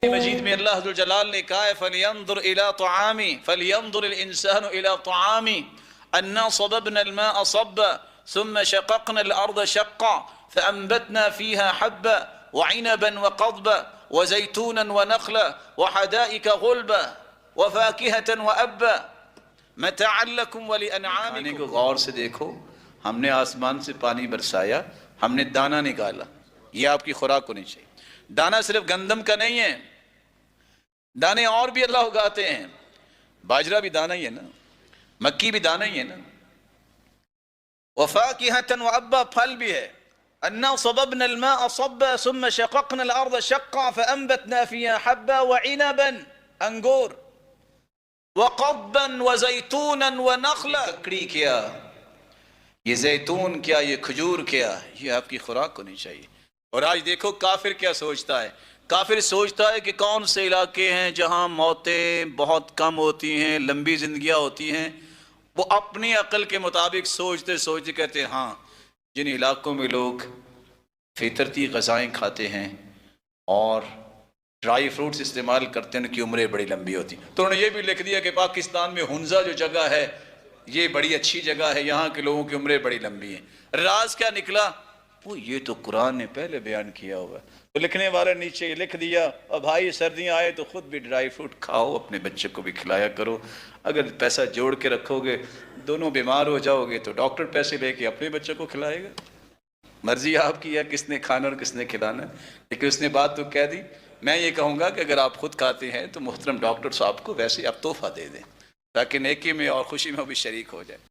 مجید میں اللہ عز و جلال نے کہا ہے فَلْيَنْظُرْ إِلَىٰ طَعَامِ فَلْيَنْظُرِ الْإِنسَانُ إِلَىٰ طَعَامِ أَنَّا صَبَبْنَا الْمَاءَ صَبًّا ثُمَّ شَقَقْنَا الْأَرْضَ شَقًّا فَأَنبَتْنَا فِيهَا حَبًّا وَعِنَبًا وَقَضْبًا وَزَيْتُونًا وَنَخْلًا وَحَدَائِقَ غُلْبًا وَفَاكِهَةً وَأَبًّا مَتَاعًا لَكُمْ وَلِأَنْعَامِكُمْ۔ کھانے کو غور سے دیکھو، ہم نے آسمان سے پانی برسایا، ہم نے دانہ نکالا، یہ آپ کی خوراک ہونی چاہیے۔ دانہ صرف گندم کا نہیں ہے، دانے اور بھی اللہ اگاتے ہیں۔ باجرہ بھی دانہ ہی ہے نا، مکی بھی دانہ ہی ہے نا، وَفَاكِهَةً وَأَبًّا پھل بھی ہے۔ أَنَّا صَبَبْنَا الْمَاءَ صَبًّا ثُمَّ شَقَقْنَا الْأَرْضَ شَقًّا فَأَنبَتْنَا فِيهَا حَبًّا وَعِنَبًا انگور وَقَضْبًا وَزَيْتُونًا وَنَخْلًا، ککڑی کیا، یہ زیتون کیا، یہ کھجور کیا، یہ آپ کی خوراک ہونی چاہیے۔ اور آج دیکھو کافر کیا سوچتا ہے، کافر سوچتا ہے کہ کون سے علاقے ہیں جہاں موتیں بہت کم ہوتی ہیں، لمبی زندگیاں ہوتی ہیں۔ وہ اپنی عقل کے مطابق سوچتے سوچتے کہتے ہیں ہاں جن علاقوں میں لوگ فطرتی غذائیں کھاتے ہیں اور ڈرائی فروٹس استعمال کرتے ہیں ان کی عمریں بڑی لمبی ہوتی ہیں۔ تو انہوں نے یہ بھی لکھ دیا کہ پاکستان میں ہنزا جو جگہ ہے یہ بڑی اچھی جگہ ہے، یہاں کے لوگوں کی عمریں بڑی لمبی ہیں۔ راز کیا نکلا؟ وہ یہ تو قرآن نے پہلے بیان کیا ہوا ہے۔ تو لکھنے والے نیچے یہ لکھ دیا اور بھائی سردیاں آئے تو خود بھی ڈرائی فروٹ کھاؤ، اپنے بچے کو بھی کھلایا کرو۔ اگر پیسہ جوڑ کے رکھو گے، دونوں بیمار ہو جاؤ گے تو ڈاکٹر پیسے لے کے اپنے بچے کو کھلائے گا۔ مرضی آپ کی ہے کس نے کھانا اور کس نے کھلانا، لیکن اس نے بات تو کہہ دی۔ میں یہ کہوں گا کہ اگر آپ خود کھاتے ہیں تو محترم ڈاکٹر صاحب کو ویسے آپ تحفہ دے دیں تاکہ نیکی میں اور خوشی میں بھی شریک ہو جائے۔